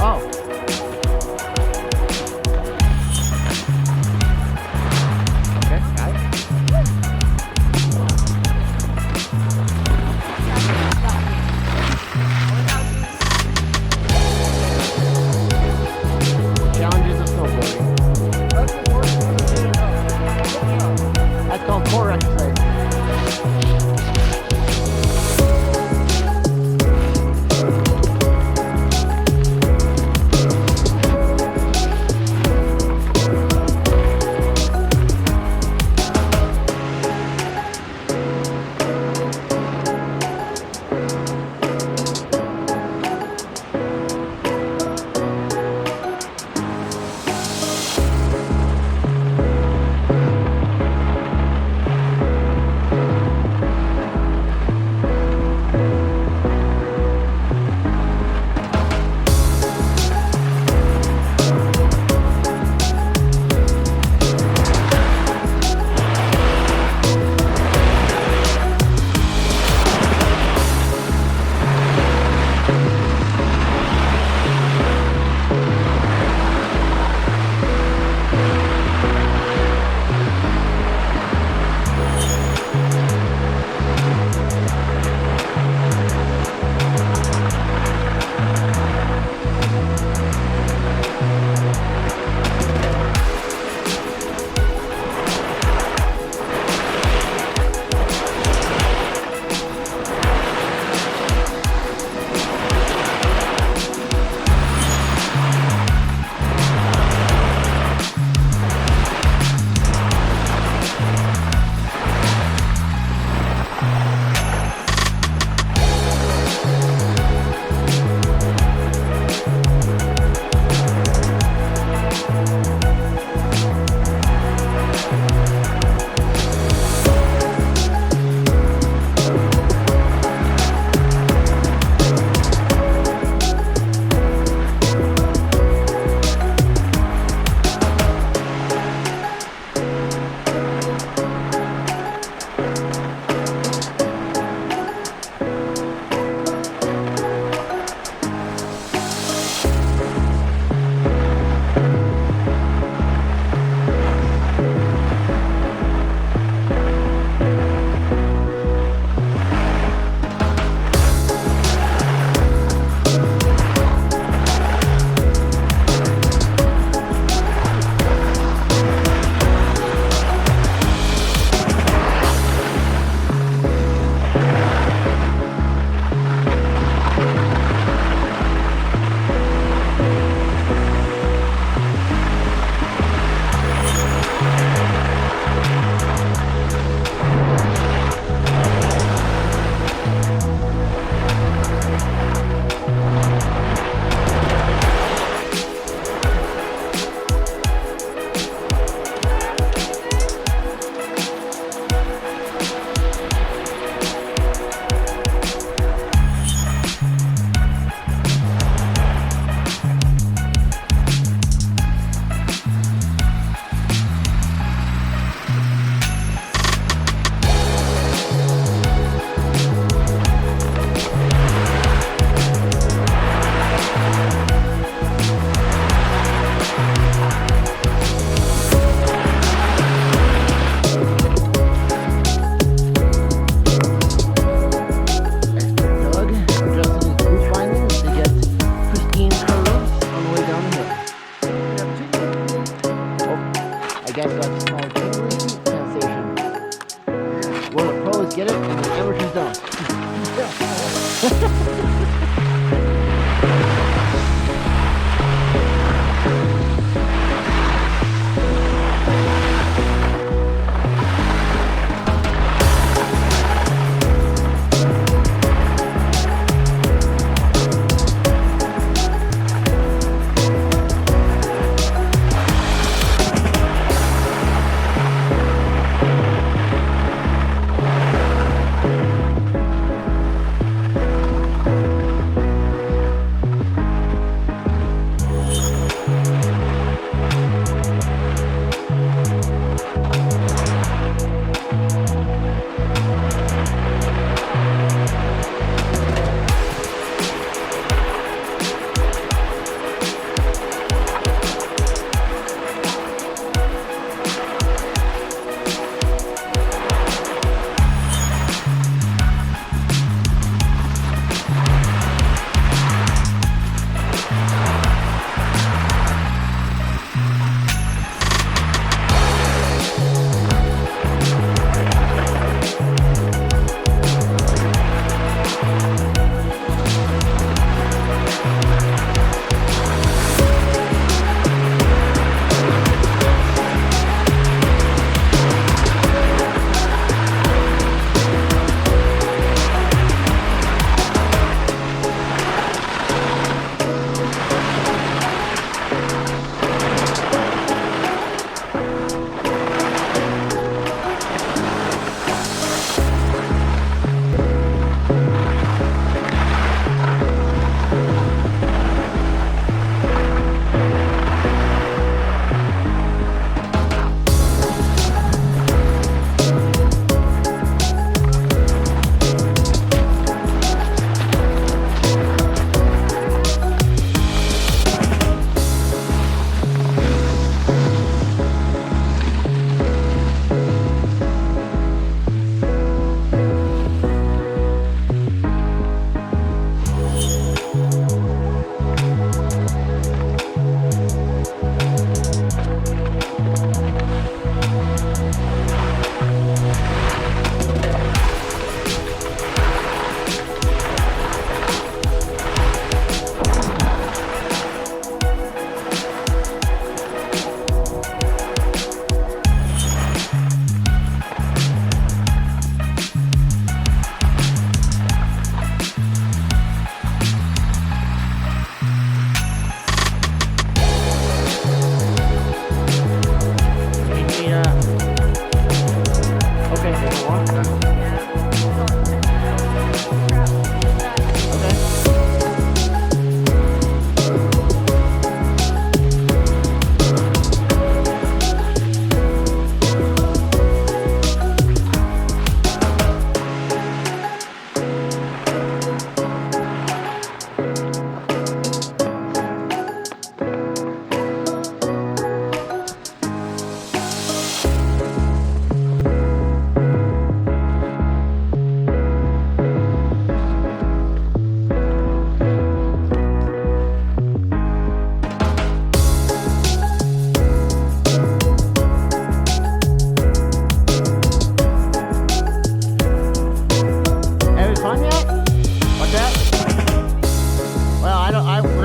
Oh. Okay, got it. Challenges of snowboarding. That's called core exercise.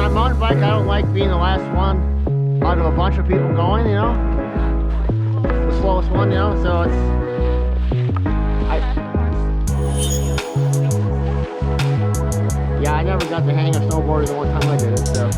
on a mountain bike, I don't like being the last one out of a bunch of people going, you know? The slowest one, you know? So it's... Yeah, I never got the hang of snowboarding the one time I did it, so...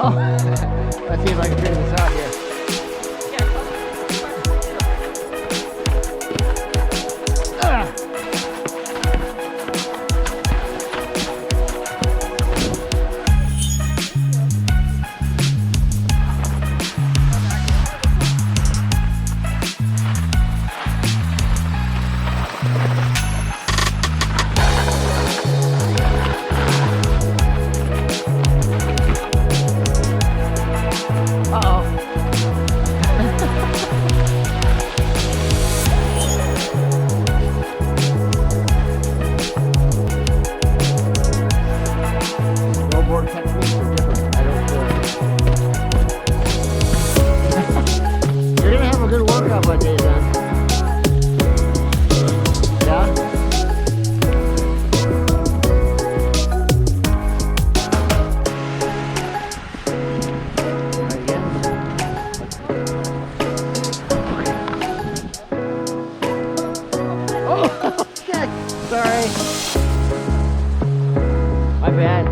Oh, let's see if I can figure this out here. Sorry. My bad.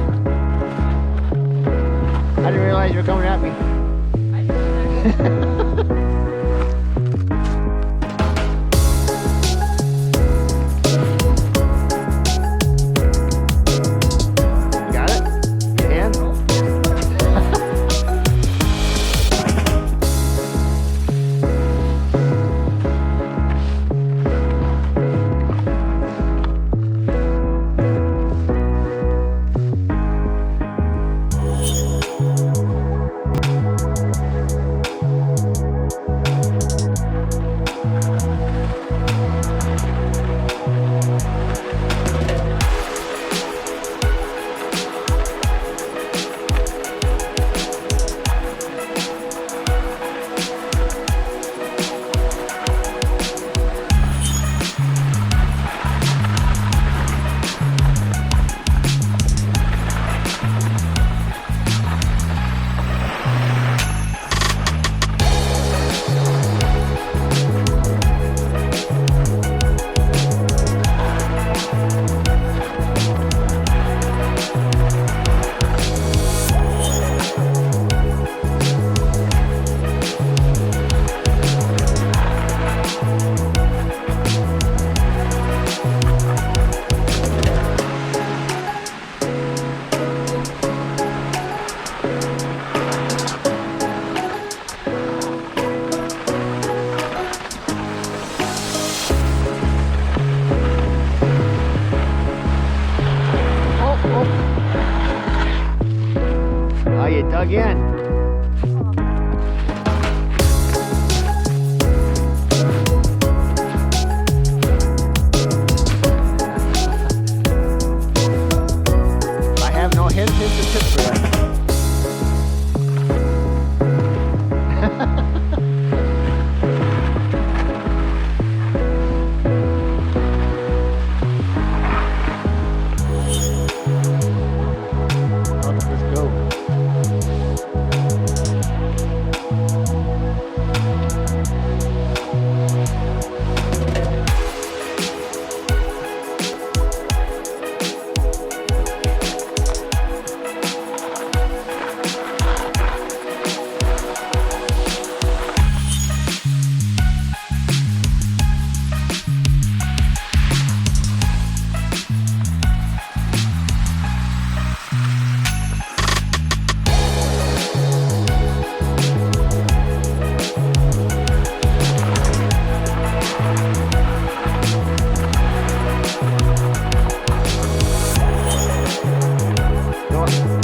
I didn't realize you were coming at me. Got it? Your hand? Oh, you dug in. I have no hints or tips for you.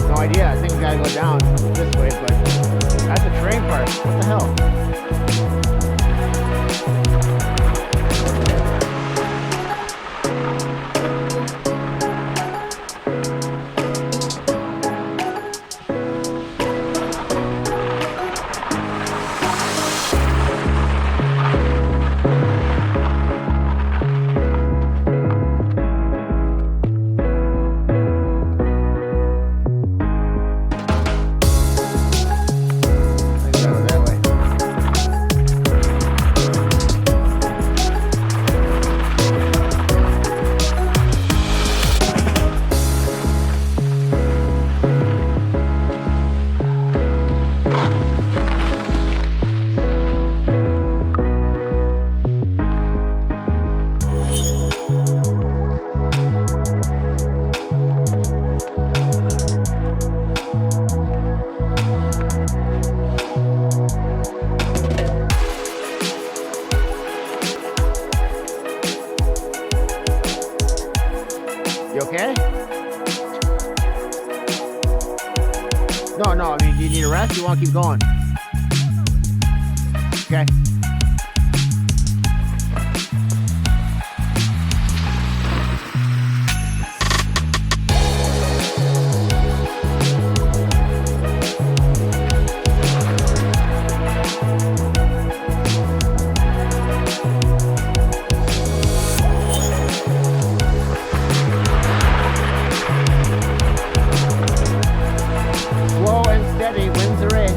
No idea. I think we gotta go down this way, but that's a train part. What the hell? You okay? No, I mean, do you need a rest? You want to keep going? Okay. Slow and steady wins the race.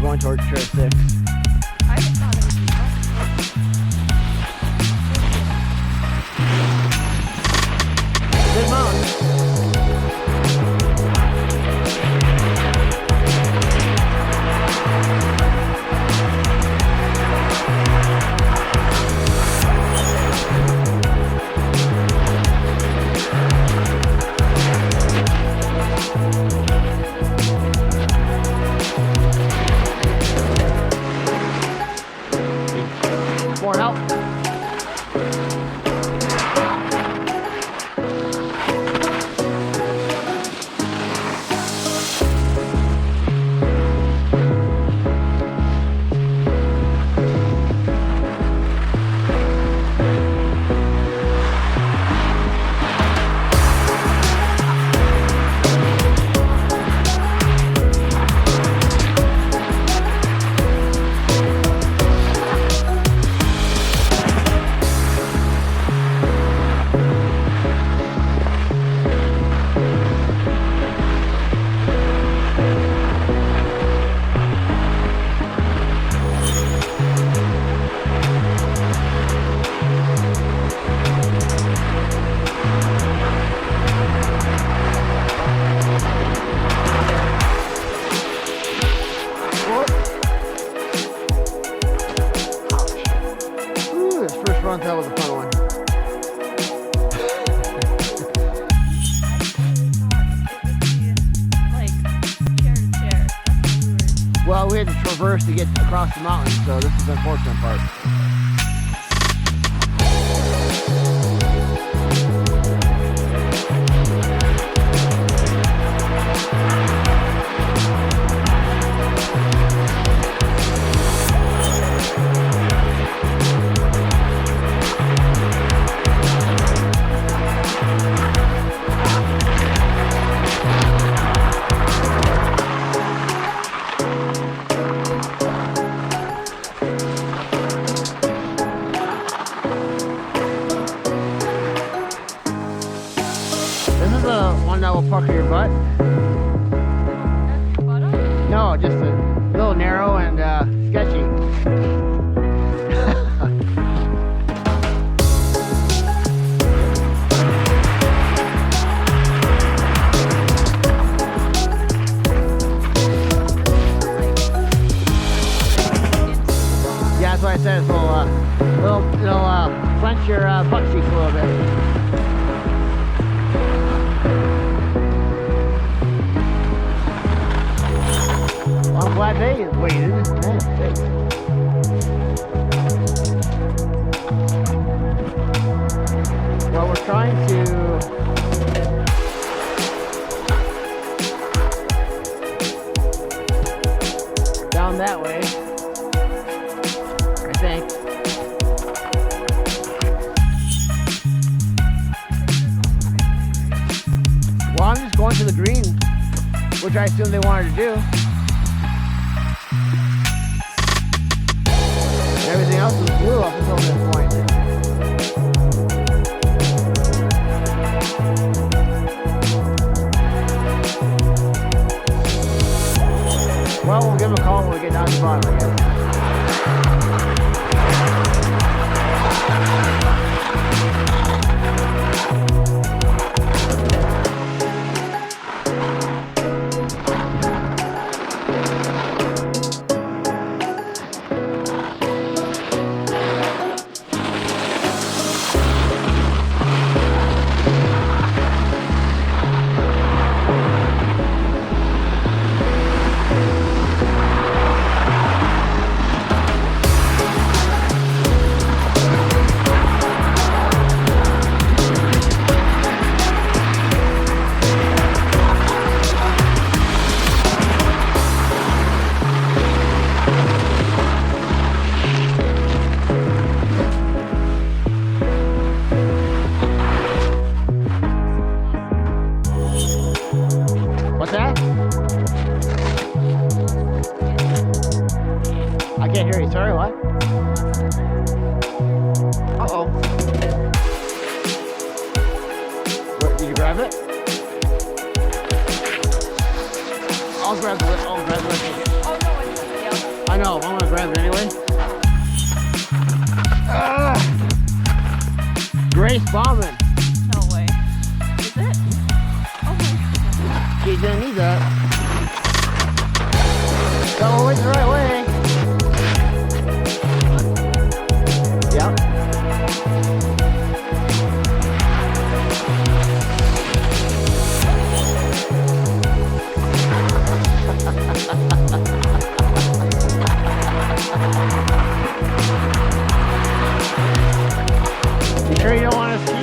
Going towards Chair 6. I just thought it was Good mountain. sport. Ooh, this first run that was a fun one. Well, we had to traverse to get across the mountain, so this is the unfortunate part. This is the one that will pucker your butt. No, just a little narrow and sketchy. Yeah, that's why I said it's a little, clench your butt cheeks a little bit. I'm glad they waited. Man, thanks. Well, we're trying to down that way, I think. Well, I'm just going to the green, which I assume they wanted to do. Everything else is blue up until this point. Well, we'll give them a call when we get down to the bottom, I guess. What's that? I can't hear you. Sorry, what? Uh-oh. What, did you grab it? I'll grab the list. I'll grab the list. Oh no, it's somebody else. I know. I'm gonna grab it anyway. Grace Bauman. No way. Is it? Oh my god. She didn't need that. So we're going the right way. Yep. You sure you don't want to ski?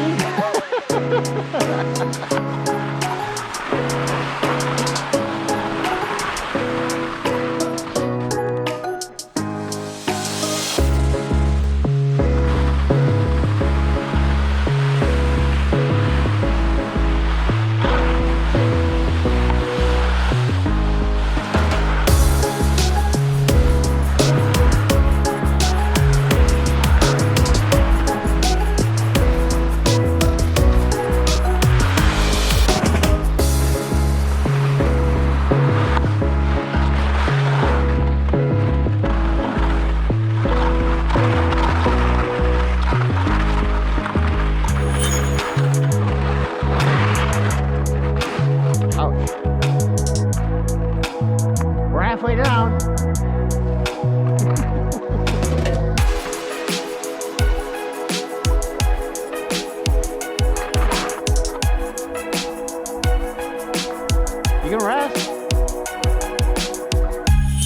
You can rest.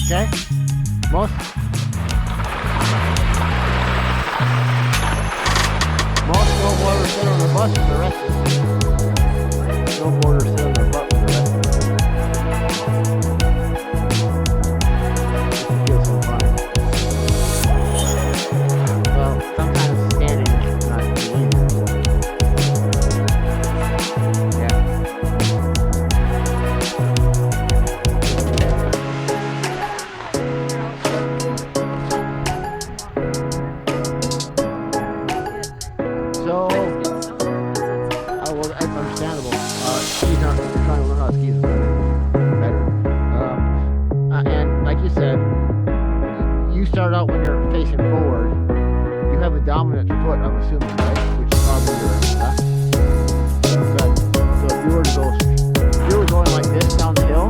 Okay? Most snowboarders sit on the bus for the rest of the season. Snowboarders sit on their butt for the rest of the season. Just to feel some fun. Well, sometimes standing is not easy. Yeah. So, well, that's understandable. Skis aren't trying to learn how to ski is better. And like you said, you start out when you're facing forward. You have a dominant foot, I'm assuming, right? Which is probably your left. Good. So if you were going like this down the hill,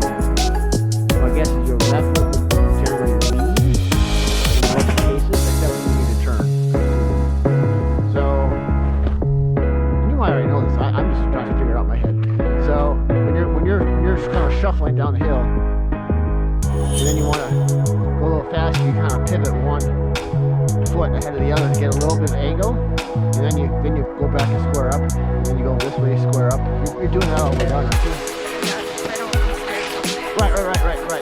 well, I guess your left foot would generally lead in most cases, except when you need to turn. So, you might already know this. I'm just trying to figure it out in my head. So when you're kind of shuffling down the hill, and then you want to go a little faster, you kind of pivot one foot ahead of the other to get a little bit of angle, and then you go back and square up, and then you go this way, square up. You're doing that all the way down, aren't you? Right.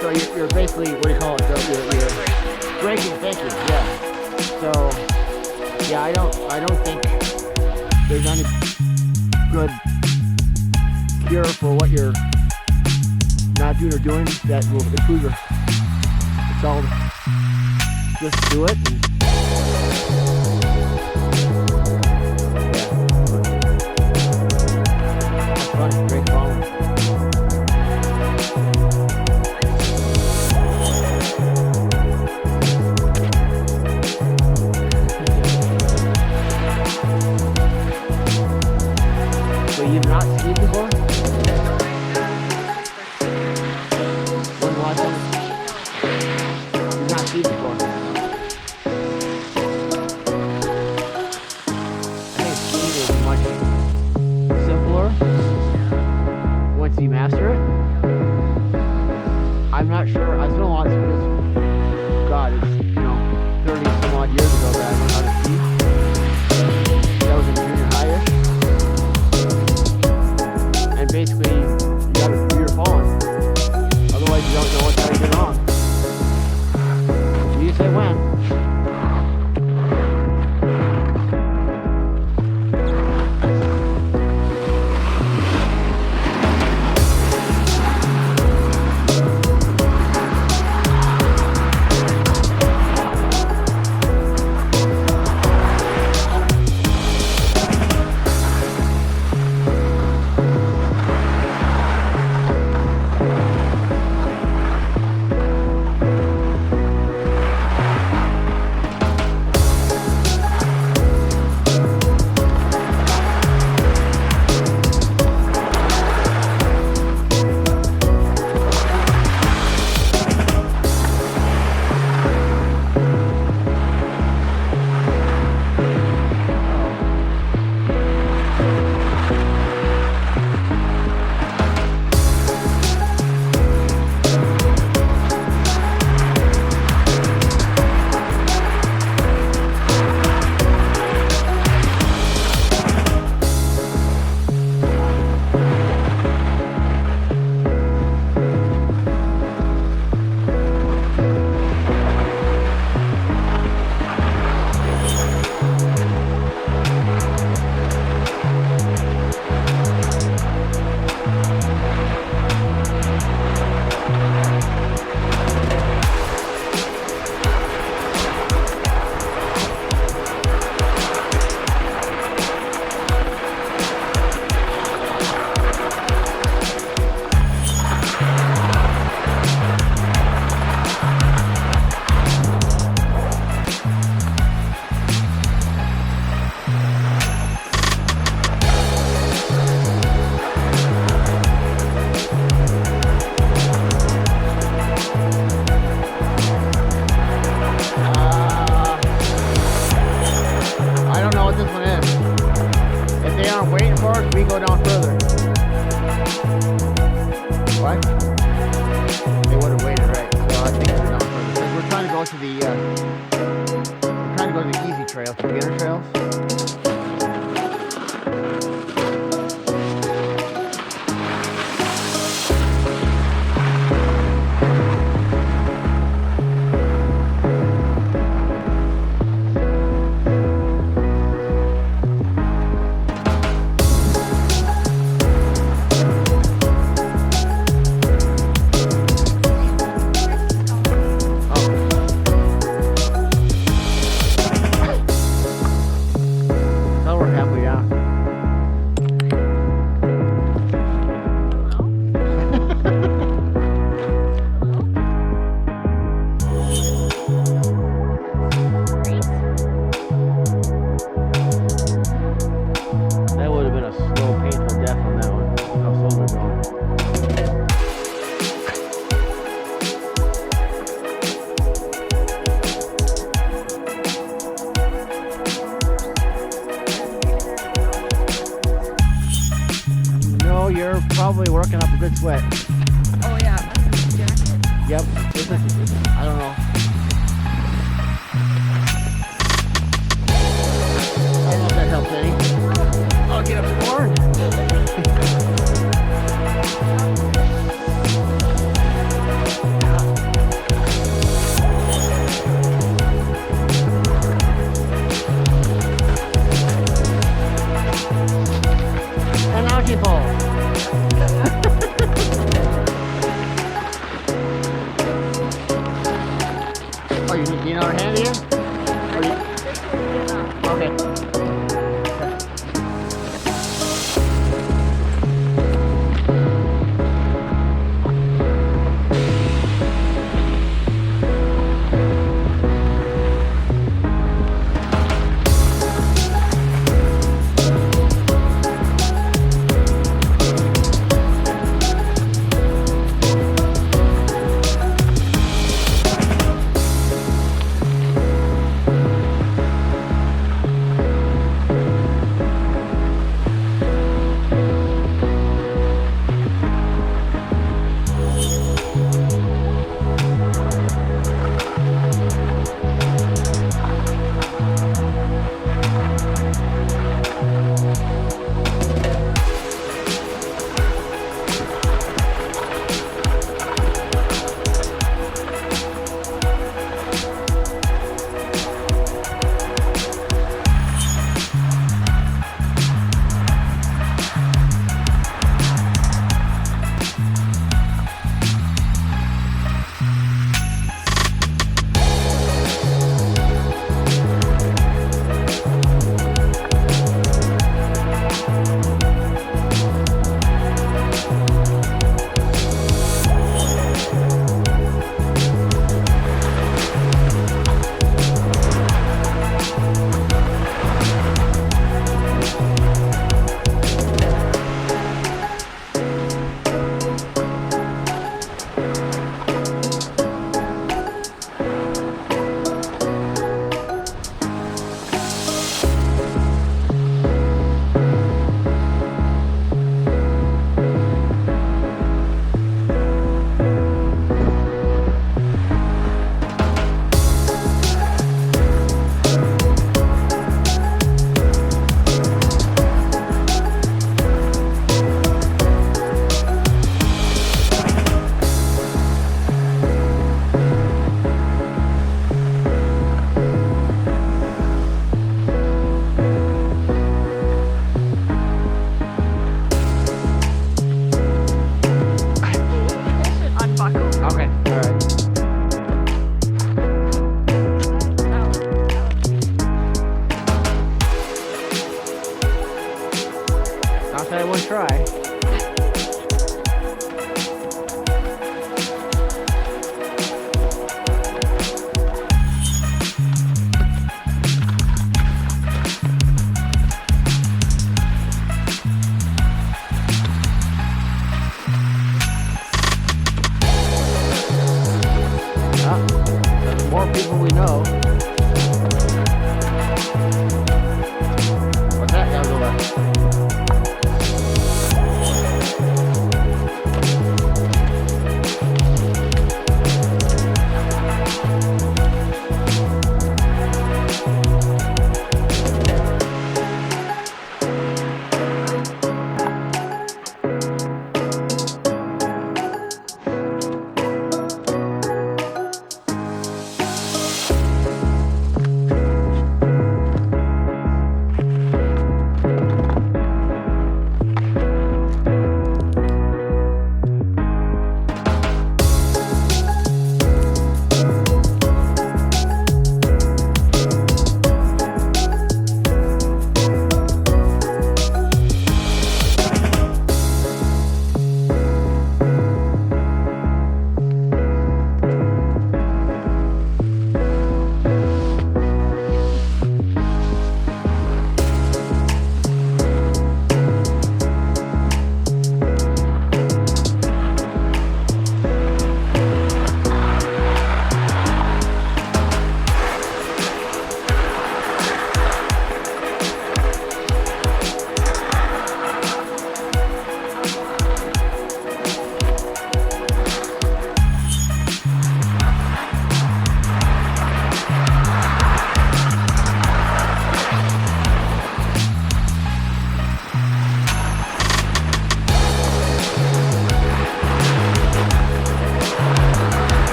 So you're basically, what do you call it? So you're braking. Thank you. Yeah. So yeah, I don't think there's any good cure for what you're not doing or doing that will improve your. It's all just do it. And, that's fun. Great following. So you've not skied before? When was it? You've not skied before? trying to go to the we're trying to go to the easy trails, the beginner trails. So we're halfway down. That would have been a slow, painful death on that one. How slow they're going. No, you're probably working up a good sweat. Oh yeah, I'm in the jacket. Yep. I don't know. I don't know if that helps any. I'll get up the horn. And now keep on. Oh, you need our hand here? Or you- Okay.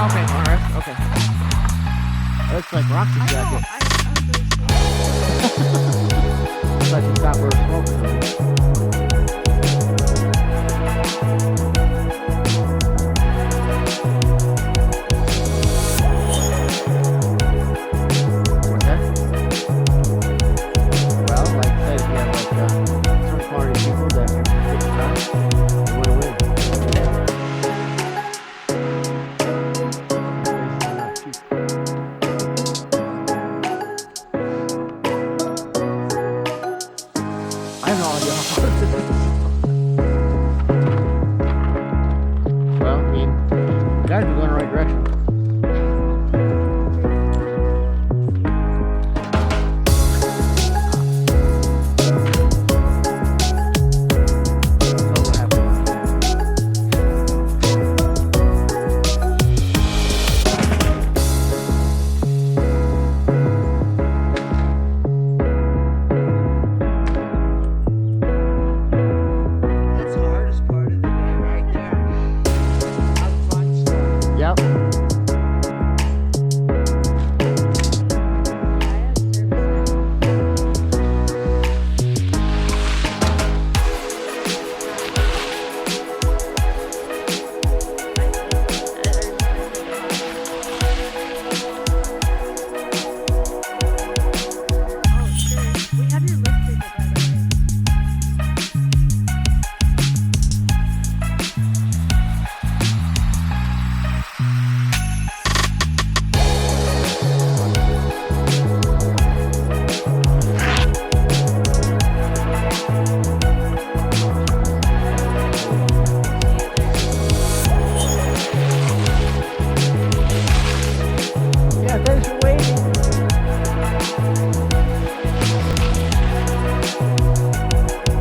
Okay, alright, okay. Looks like Roxy's I know. jacket. I'm I thought you thought we were smoking something. What's that? Well, like I said, if you have like some party people that can take the time, you want to win. Places are not cheap. I have no idea how far this is. Well, I mean, you guys are going in the right direction. So what happened? That's the hardest part of the day right there. Have fun stuff. Yep. Oh, sure. We have your list paper, by the way. Yeah, thanks for waiting.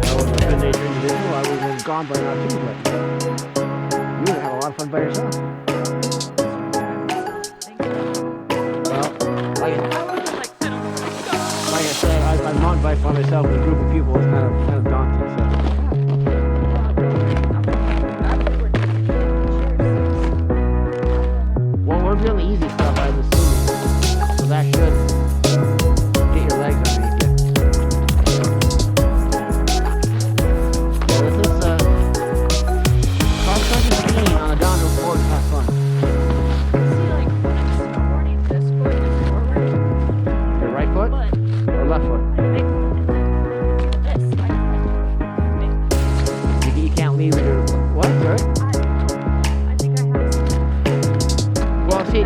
I was a good natured individual. I would have been gone by now too, but you would have had a lot of fun by yourself. Thank you. Well, like, I wasn't like, I don't know where to go. like I said, I mountain bike by myself with a group of people. It's kind of daunting. So. Well, we're doing the easy stuff, I'm assuming. So that should get your legs underneath you. Yeah, this is cross-country skiing on a downhill sport. It's not fun. See, like, when I'm snowboarding, this foot is forward, Your right foot but or left foot? my big foot is this. Like, You can't leave with your what? Sorry? I think I have some Well, see,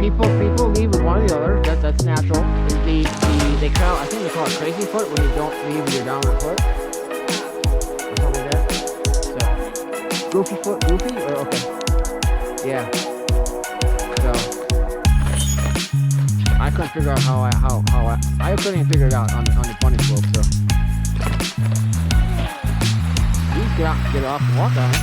people leave with one or the other. That's natural. They call, I think they call it crazy foot when you don't leave with your dominant foot or something like that. So, goofy foot, goofy or okay? Yeah. So, I couldn't figure out how I couldn't even figure it out on the bunny slope. So, you just get out, get off and walk on it.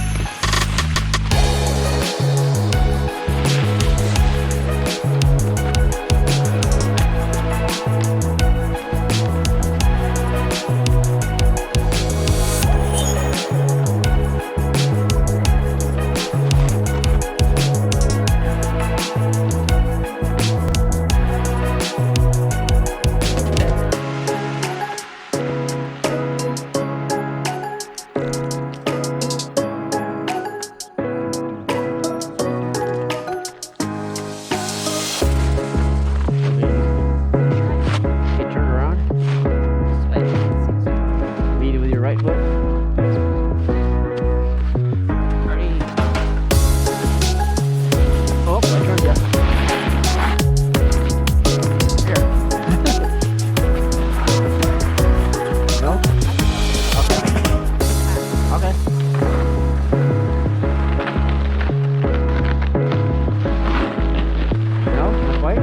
Get turned around. Lead it with your right foot. Ready? Oh, I turned you. Here. No? Okay. Okay. No? Not quite?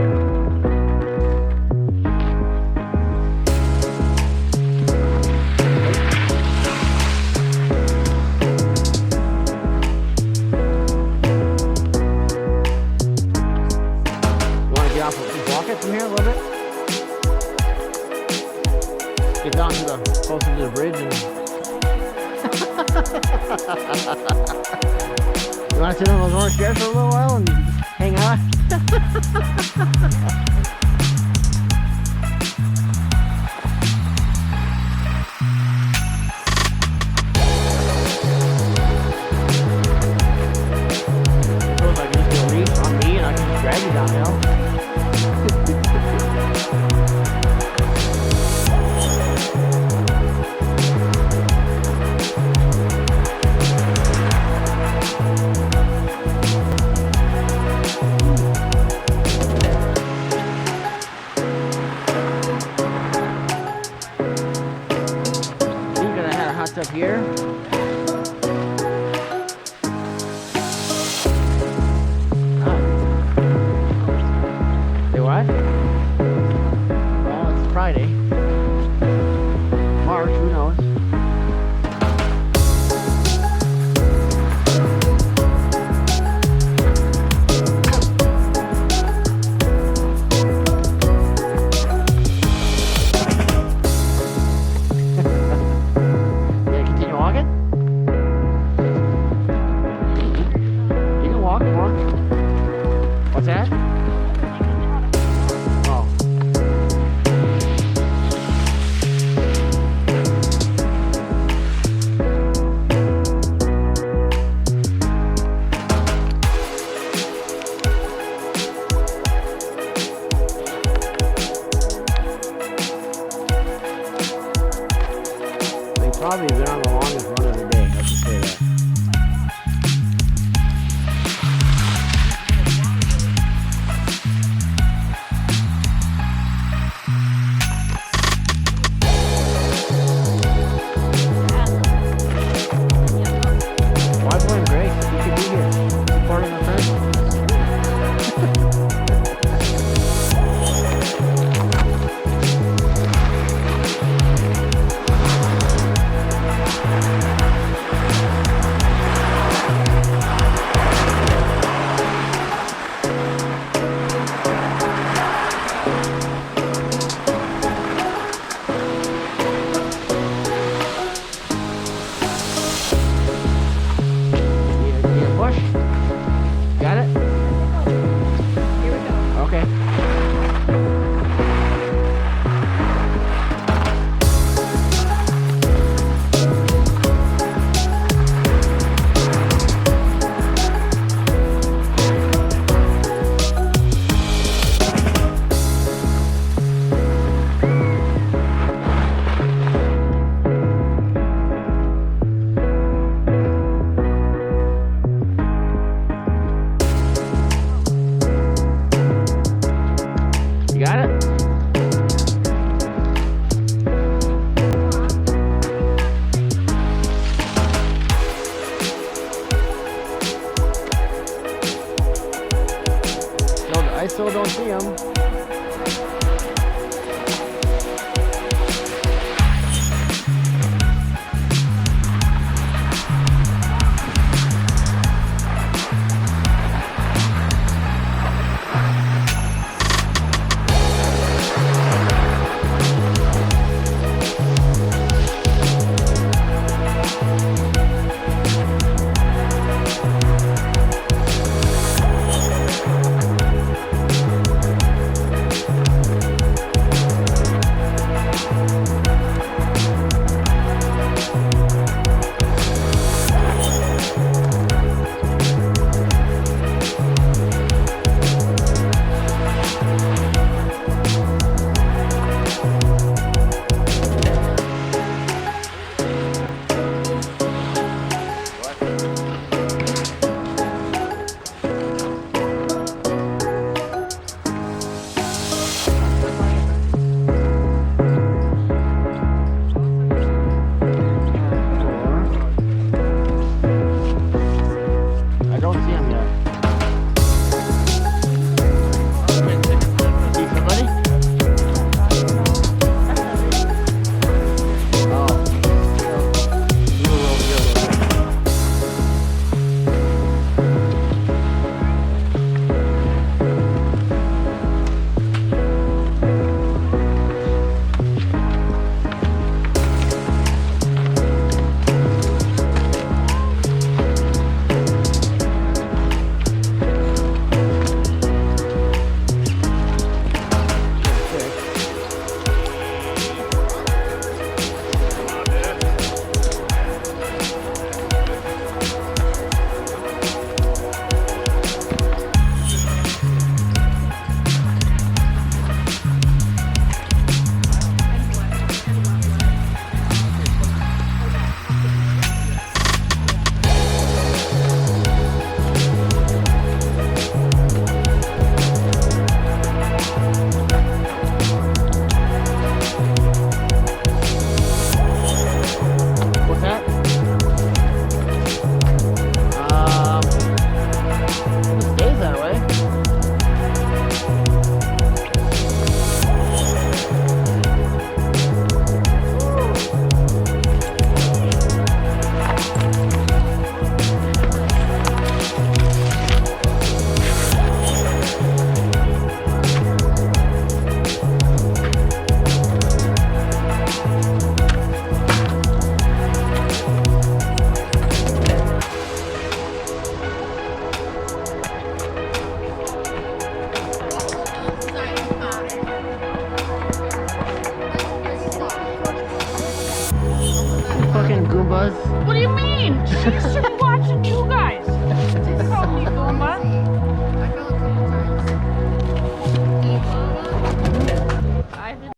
Walk it from here a little bit. Get down to the closer to the bridge and You want to sit on those orange chairs for a little while and hang out? Feels like there's a leash on me and I can just drag you downhill. You're gonna have a hot tub here. Say what? Well, it's Friday. March, who knows? Yeah, continue walking? You can walk more. What's that? Oh. They probably been on the longest run of the day, let's just say that. Why blame Grace? You should be here. You're part of the friend. Need a push? Got it? Here we go. Okay. You got it? I still don't see him. that way. Fucking Goombas. What do you mean? She used to be